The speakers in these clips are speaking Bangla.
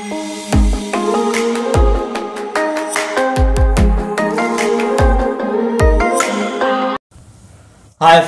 हाय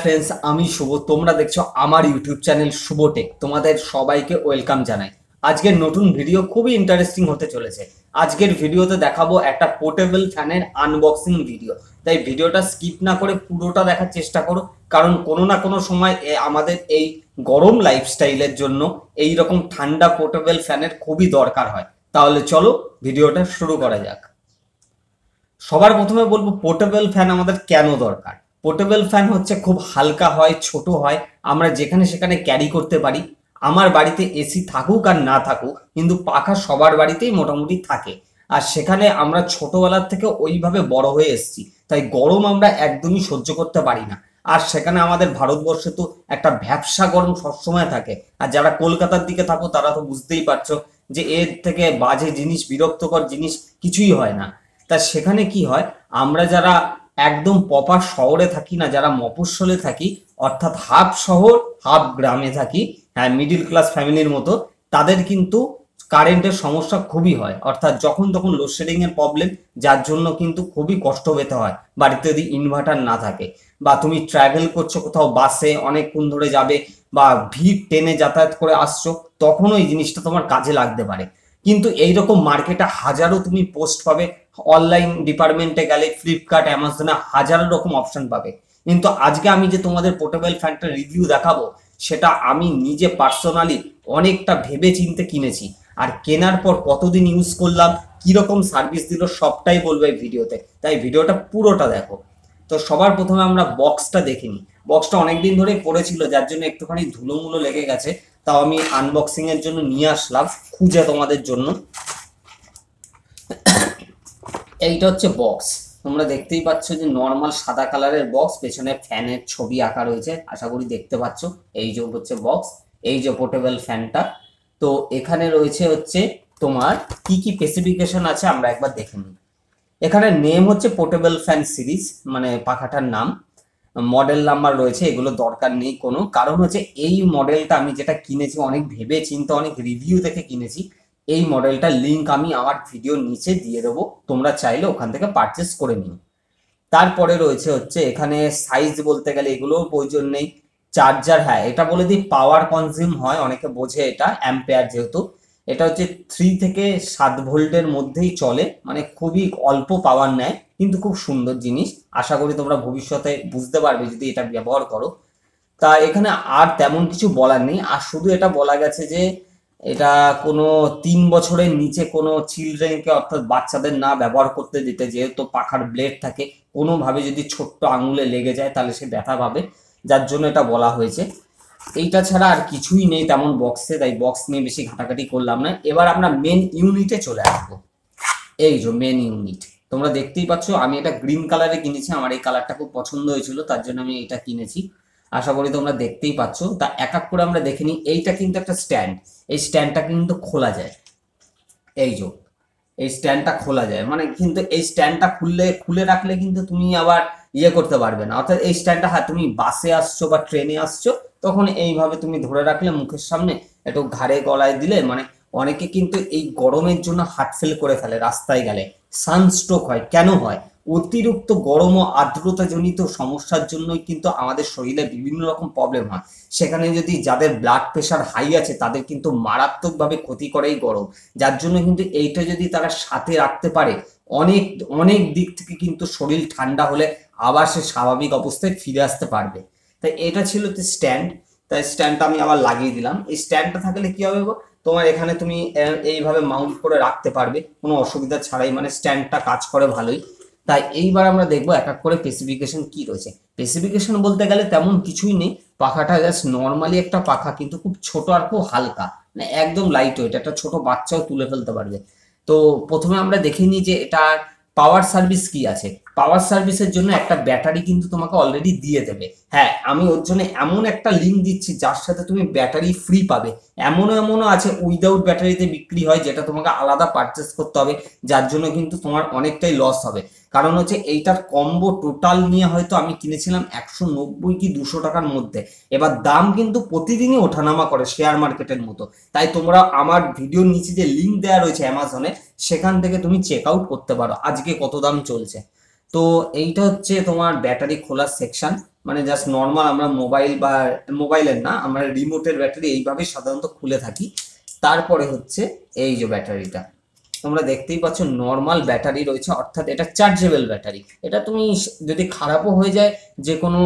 फ्रेंड्स, आमी शुभ। তোমরা দেখছো আমার ইউটিউব চ্যানেল শুভ টেক। তোমাদের সবাইকে ওয়েলকাম জানাই। আজকের নতুন ভিডিও খুবই ইন্টারেস্টিং হতে চলেছে। আজকের ভিডিওতে দেখাবো একটা পোর্টেবল ফ্যানের আনবক্সিং ভিডিও। তাই ভিডিওটা স্কিপ না করে পুরোটা দেখার চেষ্টা করো, কারণ কোনো না কোনো সময় আমাদের এই গরম লাইফস্টাইলের জন্য এই রকম ঠান্ডা পোর্টেবল ফ্যানের খুবই দরকার হয়। তাহলে চলো ভিডিওটা শুরু করা যাক। সবার প্রথমে বলবো পোর্টেবল ফ্যান আমাদের কেন দরকার। পোর্টেবল ফ্যান হচ্ছে খুব হালকা হয়, ছোট হয়, আমরা যেখানে সেখানে ক্যারি করতে পারি। আমার বাড়িতে এসি থাকুক আর না থাকুক, কিন্তু পাখা সবার বাড়িতেই মোটামুটি থাকে। আর সেখানে আমরা ছোটবেলার থেকে ওইভাবে বড় হয়ে এসেছি, তাই গরম আমরা একদমই সহ্য করতে পারি না। আর সেখানে আমাদের ভারতবর্ষে তো একটা ভ্যাপসা গরম সবসময় থাকে। আর যারা কলকাতার দিকে থাকো তারা তো বুঝতেই পারছো যে এর থেকে বাজে জিনিস, বিরক্তকর জিনিস কিছুই হয় না। তা সেখানে কি হয়, আমরা যারা একদম প্রপার শহরে থাকি না, যারা মফস্বলে থাকি, অর্থাৎ হাফ শহর হাফ গ্রামে থাকি, হ্যাঁ মিডিল ক্লাস ফ্যামিলির মতো, তাদের কিন্তু কারেন্টের সমস্যা খুবই হয়। অর্থাৎ যখন তখন লোডশেডিং এর প্রবলেম, যার জন্য কিন্তু খুবই কষ্ট পেতে হয় বাড়িতে যদি ইনভার্টার না থাকে। বা তুমি ট্রাভেল করছো কোথাও, বাসে অনেকক্ষণ ধরে যাবে বা ভিড় টেনে যাতায়াত করে আসছো, তখনও এই জিনিসটা তোমার কাজে লাগতে পারে। কিন্তু এইরকম মার্কেটে হাজারো তুমি পোস্ট পাবে, অনলাইন ডিপার্টমেন্টে গেলে ফ্লিপকার্ট, অ্যামাজনে হাজারো রকম অপশন পাবে। কিন্তু আজকে আমি যে তোমাদের পোর্টেবল ফ্যানটা রিভিউ দেখাবো, সেটা আমি নিজে পার্সোনালি অনেকটা ভেবে চিন্তে কিনেছি। আর কেনার পর কতদিন ইউজ করলাম, কিরকম সার্ভিস দিল, সবটাই বলবো এই ভিডিওতে। তাই ভিডিওটা পুরোটা দেখো। তো সবার প্রথমে আমরা বক্সটা দেখে নিই। বক্সটা অনেকদিন ধরেই পড়েছিল, যার জন্য একটুখানি ধুলোমুলো লেগে গেছে, তাও আমি আনবক্সিং এর জন্য নিয়ে আসলাম খুঁজে তোমাদের জন্য। এইটা হচ্ছে বক্স। তোমরা দেখতেই পাচ্ছ যে নর্মাল সাদা কালারের বক্স, পেছনে ফ্যানের ছবি আঁকা রয়েছে, আশা করি দেখতে পাচ্ছ। এই যে হচ্ছে বক্স, এই যে পোর্টেবল ফ্যানটা। তো এখানে রয়েছে হচ্ছে তোমার কি কি স্পেসিফিকেশন আছে আমরা একবার দেখে নিই। এখানে নেম হচ্ছে পোর্টেবল ফ্যান সিরিজ, মানে পাখাটার নাম। মডেল নাম্বার রয়েছে, এগুলো দরকার নেই কোনো, কারণ হচ্ছে এই মডেলটা আমি যেটা কিনেছি অনেক ভেবে চিন্তে, অনেক রিভিউ দেখে কিনেছি। এই মডেলটার লিঙ্ক আমি আমার ভিডিওর নিচে দিয়ে দেবো, তোমরা চাইলে ওখান থেকে পারচেস করে নিও। তারপরে রয়েছে হচ্ছে এখানে সাইজ বলতে গেলে এগুলোর প্রয়োজন নেই। চার্জার, হ্যাঁ এটা বলে দিই, পাওয়ার কনজিউম হয়, অনেকে বোঝে এটা অ্যাম্পেয়ার, যেহেতু এটা হচ্ছে 3 থেকে 7 ভোল্টের মধ্যেই চলে, মানে খুবই অল্প পাওয়ার নেয়, কিন্তু খুব সুন্দর জিনিস। আশা করি তোমরা ভবিষ্যতে বুঝতে পারবে যদি এটা ব্যবহার করো। তা এখানে আর তেমন কিছু বলার নেই, আর শুধু এটা বলা গেছে যে এটা কোনো 3 বছরের নিচে কোনো চিলড্রেনকে, অর্থাৎ বাচ্চাদের না ব্যবহার করতে দিতে, যেহেতু পাখার ব্লেড থাকে, কোনোভাবে যদি ছোট্ট আঙুলে লেগে যায় তাহলে সে ব্যথা পাবে, যার জন্য এটা বলা হয়েছে। এইটা ছাড়া আর কিছুই নেই তেমন বক্সে, তাই বক্স নিয়ে বেশি ঘাটাঘাটি করলাম না। এবার আমরা মেন ইউনিটে চলে আসবো। এই যে মেন ইউনিট, তোমরা দেখতেই পাচ্ছ আমি এটা গ্রিন কালারে কিনেছি, আমার এই কালারটা খুব পছন্দ হয়েছিল, তার জন্য আমি এটা কিনেছি। আশা করি তোমরা দেখতেই পাচ্ছ। তা এক এক করে আমরা দেখে নিই। এইটা কিন্তু একটা স্ট্যান্ড, এই স্ট্যান্ডটা কিন্তু খোলা যায়। এই যে এই স্ট্যান্ডটা খোলা যায়, মানে কিন্তু এই স্ট্যান্ডটা খুলে রাখলে কিন্তু তুমি আবার ইয়ে করতে পারবে না। অর্থাৎ এই স্ট্যান্ডটা, হ্যাঁ তুমি বাসে আসছো বা ট্রেনে আসছো, তখন এইভাবে তুমি ধরে রাখলে মুখের সামনে, একটু ঘাড়ে গলায় দিলে, মানে অনেকে কিন্তু এই গরমের জন্য হার্ট ফেল করে ফেলে রাস্তায় গেলে, সানস্ট্রোক হয়। কেন হয়? অতিরিক্ত গরম ও আর্দ্রতাজনিত সমস্যার জন্যই কিন্তু আমাদের শরীরে বিভিন্ন রকম প্রবলেম হয়। সেখানে যদি যাদের ব্লাড প্রেশার হাই আছে, তাদের কিন্তু মারাত্মকভাবে ক্ষতি করে এই গরম। যার জন্য কিন্তু এইটা যদি তারা সাথে রাখতে পারে, অনেক অনেক দিক থেকে কিন্তু শরীর ঠান্ডা হলে আবার সে স্বাভাবিক অবস্থায় ফিরে আসতে পারবে। তাই এটা ছিল তো স্ট্যান্ড। তাই স্ট্যান্ডটা আমি আবার লাগিয়ে দিলাম। এই স্ট্যান্ডটা থাকলে কি হবে, তোমার এখানে তুমি এইভাবে মাউন্ট করে রাখতে পারবে কোনো অসুবিধা ছাড়াই, মানে স্ট্যান্ডটা কাজ করে ভালোই। তাই এইবার আমরা দেখবো এক এক করে স্পেসিফিকেশন কি রয়েছে। স্পেসিফিকেশন বলতে গেলে তেমন কিছুই নেই, পাখাটা জাস্ট নর্মালি একটা পাখা, কিন্তু খুব ছোট আর খুব হালকা, মানে একদম লাইট ওয়েট, একটা ছোট বাচ্চাও তুলে ফেলতে পারবে। তো প্রথমে আমরা দেখে নিই যে এটার পাওয়ার সার্ভিস কি আছে। পাওয়ার সার্ভিসের জন্য একটা ব্যাটারি কিন্তু তোমাকে অলরেডি দিয়ে দেবে, হ্যাঁ, আমি ওর জন্য এমন একটা লিঙ্ক দিচ্ছি যার সাথে তুমি ব্যাটারি ফ্রি পাবে। এমনও আছে উইদাউট ব্যাটারিতে বিক্রি হয়, যেটা তোমাকে আলাদা পারচেস করতে হবে, যার জন্য কিন্তু তোমার অনেকটাই লস হবে। কারণ হচ্ছে এইটার কম্বো টোটাল নিয়ে হয়তো আমি কিনেছিলাম 190 কি 200 টাকার মধ্যে। এবার দাম কিন্তু প্রতিদিনই ওঠানামা করে শেয়ার মার্কেটের মতো। তাই তোমরা আমার ভিডিওর নিচে যে লিঙ্ক দেওয়া রয়েছে অ্যামাজনে, সেখান থেকে তুমি চেক আউট করতে পারো আজকে কত দাম চলছে। তো এইটা হচ্ছে তোমার ব্যাটারি খোলার সেকশন। মানে জাস্ট নর্মাল আমরা মোবাইল বা মোবাইলের না, আমরা রিমোটের ব্যাটারি এইভাবে সাধারণত খুলে থাকি। তারপরে হচ্ছে এই যে ব্যাটারিটা তোমরা দেখতেই পাচ্ছ, নর্মাল ব্যাটারি রয়েছে, অর্থাৎ এটা চার্জেবল ব্যাটারি। এটা তুমি যদি খারাপও হয়ে যায়, যে কোনো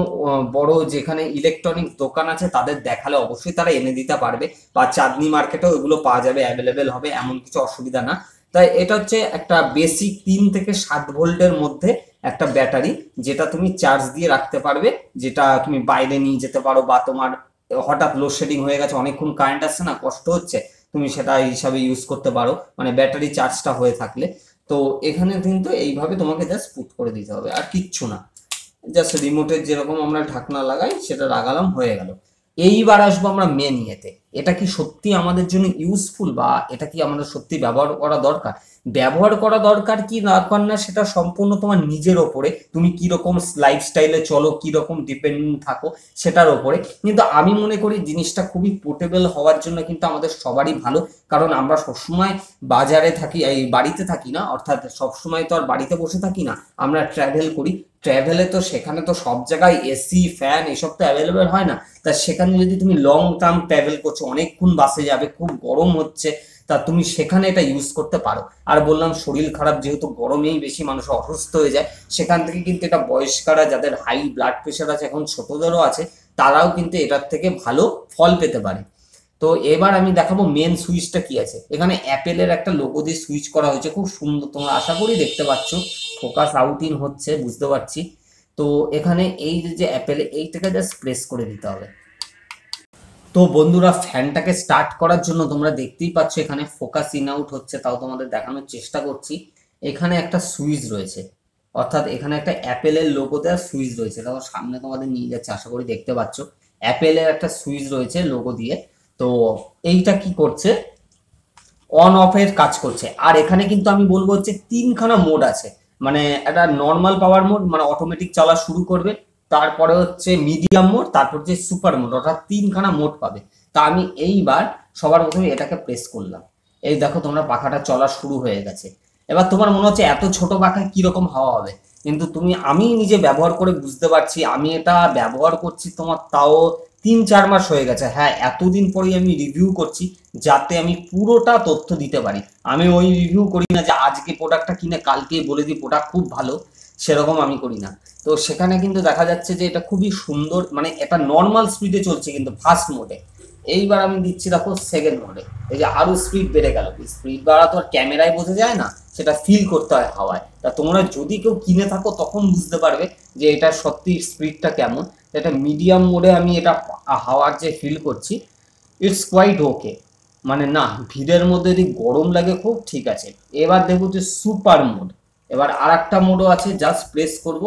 বড় যেখানে ইলেকট্রনিক দোকান আছে তাদের দেখালে অবশ্যই তারা এনে দিতে পারবে, বা চাঁদনি মার্কেটেও এগুলো পাওয়া যাবে, অ্যাভেলেবেল হবে, এমন কিছু অসুবিধা না। তাই এটা হচ্ছে একটা বেসিক 3 থেকে 7 ভোল্টের মধ্যে একটা ব্যাটারি, যেটা তুমি চার্জ দিয়ে রাখতে পারবে, যেটা তুমি বাইরে নিয়ে যেতে পারো, বা তোমার হঠাৎ লোডশেডিং হয়ে গেছে, অনেকক্ষণ কারেন্ট আসছে না, কষ্ট হচ্ছে, তুমি সেটা হিসাবে ইউজ করতে পারো, মানে ব্যাটারি চার্জটা হয়ে থাকলে। তো এখানে কিন্তু এইভাবে তোমাকে জাস্ট পুট করে দিতে হবে, আর কিচ্ছু না। জাস্ট রিমোটের যেরকম আমরা ঢাকনা লাগাই সেটা লাগালাম, হয়ে গেল। এইবার আসবো আমরা মেন ইয়েতে, এটা কি সত্যি আমাদের জন্য ইউজফুল, বা এটা কি আমাদের সত্যি ব্যবহার করা দরকার? ব্যবহার করা দরকার কি দরকার না সেটা সম্পূর্ণ তোমার নিজের ওপরে, তুমি কিরকম লাইফস্টাইলে চলো, কিরকম ডিপেন্ডেন্ট থাকো সেটার ওপরে। কিন্তু আমি মনে করি জিনিসটা খুবই পোর্টেবল হওয়ার জন্য কিন্তু আমাদের সবারই ভালো। কারণ আমরা সবসময় বাজারে থাকি, এই বাড়িতে থাকি না, অর্থাৎ সবসময় তো আর বাড়িতে বসে থাকি না, আমরা ট্রাভেল করি। ট্রাভেলে তো সেখানে তো সব জায়গায় এসি ফ্যান এসব তো অ্যাভেলেবেল হয় না। তা সেখানে যদি তুমি লং টার্ম ট্রাভেল করছো, অনেকক্ষণ বাসে যাবে, খুব গরম হচ্ছে, তা তুমি সেখানে এটা ইউজ করতে পারো। আর বললাম শরীর খারাপ, যেহেতু গরমেই বেশি মানুষ অসুস্থ হয়ে যায়, সেখান থেকে কিন্তু এটা বয়স্করা, যাদের হাই ব্লাড প্রেশার আছে, এখন ছোটদেরও আছে, তারাও কিন্তু এটার থেকে ভালো ফল পেতে পারে। তো এবার আমি দেখাবো মেন সুইচটা কি আছে। এখানে অ্যাপেলের একটা লোগো দিয়ে সুইচ করা হয়েছে, খুব সুন্দর, তোমরা আশা করি দেখতে পাচ্ছ, ফোকাস আউট ইন হচ্ছে বুঝতে পারছি। তো এখানে এই যে অ্যাপেল, এইটাকে জাস্ট প্রেস করে দিতে হবে। তো বন্ধুরা, ফ্যানটাকে স্টার্ট করার জন্য তোমরা দেখতেই পাচ্ছ এখানে ফোকাস ইন আউট হচ্ছে, তাও তোমাদের দেখানোর চেষ্টা করছি। এখানে একটা সুইচ রয়েছে, অর্থাৎ এখানে একটা অ্যাপেলের লোগো দেওয়া সুইচ রয়েছে, তাও সামনে তোমাদের নিয়ে যাচ্ছে, আশা করি দেখতে পাচ্ছ অ্যাপেলের একটা সুইচ রয়েছে লোগো দিয়ে। তো এইটা কি করছে, অন অফ এর কাজ করছে। আর এখানে কিন্তু আমি বলবো হচ্ছে 3খানা মোড আছে, মানে একটা নর্মাল পাওয়ার মোড, মানে অটোমেটিক চলা শুরু করবে, তারপরে হচ্ছে মিডিয়াম মোড, তারপর যে সুপার মোড, অর্থাৎ 3খানা মোড পাবে। তা আমি এইবার সবার প্রথমে এটাকে প্রেস করলাম, এই দেখো তোমরা পাখাটা চলা শুরু হয়ে গেছে। এবার তোমার মনে হচ্ছে এত ছোট পাখায় কিরকম হাওয়া হবে, কিন্তু আমি নিজে ব্যবহার করে বুঝতে পারছি, আমি এটা ব্যবহার করছি তোমার তাও 3-4 মাস হয়ে গেছে। হ্যাঁ, এতদিন পরেই আমি রিভিউ করছি, যাতে আমি পুরোটা তথ্য দিতে পারি। আমি ওই রিভিউ করি না যে আজকে প্রোডাক্টটা কিনে কালকে বলে দিই প্রোডাক্ট খুব ভালো, সেরকম আমি করি না। তো সেখানে কিন্তু দেখা যাচ্ছে যে এটা খুবই সুন্দর, মানে এটা নর্মাল স্পিডে চলছে কিন্তু ফার্স্ট মোডে। এইবার আমি দিচ্ছি দেখো সেকেন্ড মোডে, এই যে আরো স্পিড বেড়ে গেল। স্পিড বাড়া তো আর ক্যামেরায় বোঝা যায় না, সেটা ফিল করতে হয় হাওয়ায়। তা তোমরা যদি কেউ কিনে থাকো তখন বুঝতে পারবে যে এটা সত্যি স্পিডটা কেমন। এটা মিডিয়াম মোডে আমি এটা হাওয়ার যে ফিল করছি, ইটস কোয়াইট ওকে, মানে না ভিড়ের মধ্যে যদি গরম লাগে খুব ঠিক আছে। এবার দেখবো যে সুপার মোড, এবার আর একটা মোডও আছে, জাস্ট প্রেস করব,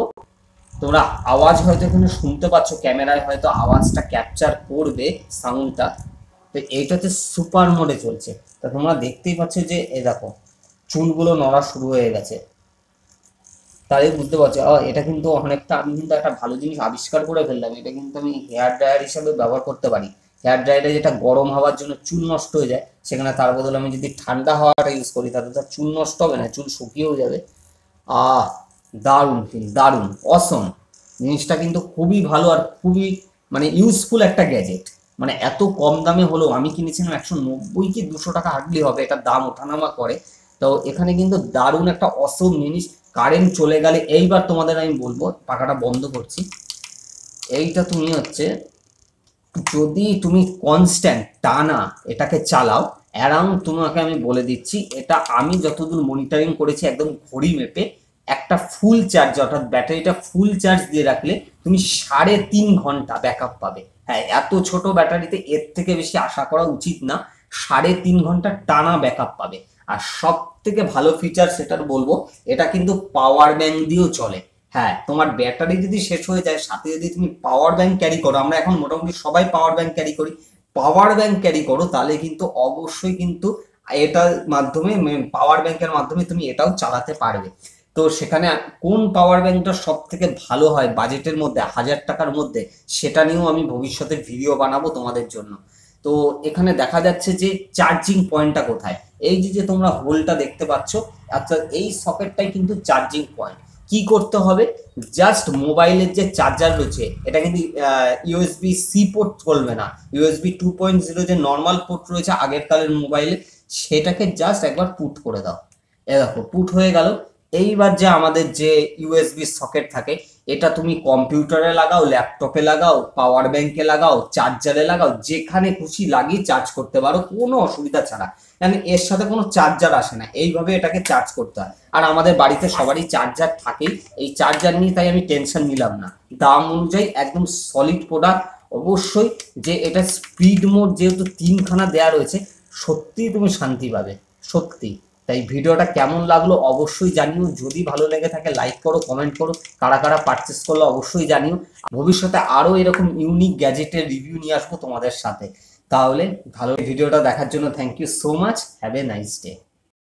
তোমরা আওয়াজ হয়তো এখানে শুনতে পাচ্ছ, ক্যামেরায় হয়তো আওয়াজটা ক্যাপচার করবে সাউন্ডটা। তো এইটা হচ্ছে সুপার মোডে চলছে। তা তোমরা দেখতেই পাচ্ছ যে এই দেখো চুলগুলো নড়া শুরু হয়ে গেছে, তাই বুঝতে পারছো এটা কিন্তু অনেকটা, আমি কিন্তু একটা ভালো জিনিস আবিষ্কার করে ফেললাম। এটা কিন্তু আমি হেয়ার ড্রায়ার হিসাবে ব্যবহার করতে পারি। হেয়ার ড্রায়ারে যেটা গরম হওয়ার জন্য চুল নষ্ট হয়ে যায়, সেখানে তার বদলে আমি যদি ঠান্ডা হাওয়াটা ইউজ করি, তাহলে তার চুল নষ্ট হবে না, চুল শুকিয়েও যাবে। আহ দারুণ ফিল, দারুণ অসম। জিনিসটা কিন্তু খুবই ভালো আর খুবই মানে ইউজফুল একটা গ্যাজেট। মানে এত কম দামে হলো, আমি কিনেছিলাম 190 কি 200 টাকা হার্ডলি হবে, এটা দাম ওঠানামা করে। তো এখানে কিন্তু দারুণ একটা অসম জিনিস। কারেন্ট চলে গেলে, এইবার তোমাদের আমি বলবো, পাখাটা বন্ধ করছি, এইটা তুমি হচ্ছে যদি তুমি কনস্ট্যান্ট টানা এটাকে চালাও অ্যারাউন্ড, তোমাকে আমি বলে দিচ্ছি, এটা আমি যতদূর মনিটরিং করেছি একদম ঘড়ি মেপে, একটা ফুল চার্জ, অর্থাৎ ব্যাটারিটা ফুল চার্জ দিয়ে রাখলে তুমি 3.5 ঘন্টা ব্যাকআপ পাবে। হ্যাঁ, এত ছোট ব্যাটারিতে এর থেকে বেশি আশা করা উচিত না। 3.5 ঘন্টা টানা ব্যাকআপ পাবে। আর সব থেকে ভালো ফিচার সেটার বলবো, এটা কিন্তু পাওয়ার ব্যাংক দিয়েও চলে। হ্যাঁ, তোমার ব্যাটারি যদি শেষ হয়ে যায়, সাথে যদি তুমি পাওয়ার ব্যাংক ক্যারি করো, আমরা এখন মোটামুটি সবাই পাওয়ার ব্যাংক ক্যারি করি, পাওয়ার ব্যাংক ক্যারি করো, তাহলে কিন্তু অবশ্যই কিন্তু এটার মাধ্যমে, পাওয়ার ব্যাংকের মাধ্যমে তুমি এটাও চালাতে পারবে। তো সেখানে কোন পাওয়ার ব্যাংকটা সব থেকে ভালো হয় বাজেটের মধ্যে, 1000 টাকার মধ্যে, সেটা নিয়েও আমি ভবিষ্যতে ভিডিও বানাবো তোমাদের জন্য। তো এখানে দেখা যাচ্ছে যে চার্জিং পয়েন্টটা কোথায়, এই যে যে তোমরা হোলটা দেখতে পাচ্ছ, আচ্ছা এই সকেটটাই কিন্তু চার্জিং পয়েন্ট। কি করতে হবে, জাস্ট মোবাইলের যে চার্জার রয়েছে, এটা কিন্তু ইউএসবি সি পোর্ট চলবে না, ইউএসবি 2.0 যে নর্মাল পোর্ট রয়েছে আগের কালের মোবাইলে, সেটাকে জাস্ট একবার পুট করে দাও। এ দেখো পুট হয়ে গেল। এইবার যে আমাদের যে ইউএসবি সকেট থাকে, এটা তুমি কম্পিউটারে লাগাও, ল্যাপটপে লাগাও, পাওয়ার ব্যাংকে লাগাও, চার্জারে লাগাও, যেখানে খুশি লাগিয়ে চার্জ করতে পারো কোনো অসুবিধা ছাড়া। মানে এর সাথে কোনো চার্জার আসে না, এইভাবে এটাকে চার্জ করতে হয়। আর আমাদের বাড়িতে সবারই চার্জার থাকেই, এই চার্জার নিয়ে তাই আমি টেনশন নিলাম না। দাম অনুযায়ী একদম সলিড প্রোডাক্ট। অবশ্যই যে এটা স্পিড মোড যেহেতু 3খানা দেয়া রয়েছে, সত্যিই তুমি শান্তি পাবে, সত্যি। তাই ভিডিওটা কেমন লাগলো অবশ্যই জানিও, যদি ভালো লেগে থাকে লাইক করো, কমেন্ট করো, কারা কারা পারচেস করলো অবশ্যই জানিও। ভবিষ্যতে আরো এরকম ইউনিক গ্যাজেটের রিভিউ নিয়ে আসবো তোমাদের সাথে। তাহলে ভালো ভিডিওটা দেখার জন্য thank you so much, have a nice day.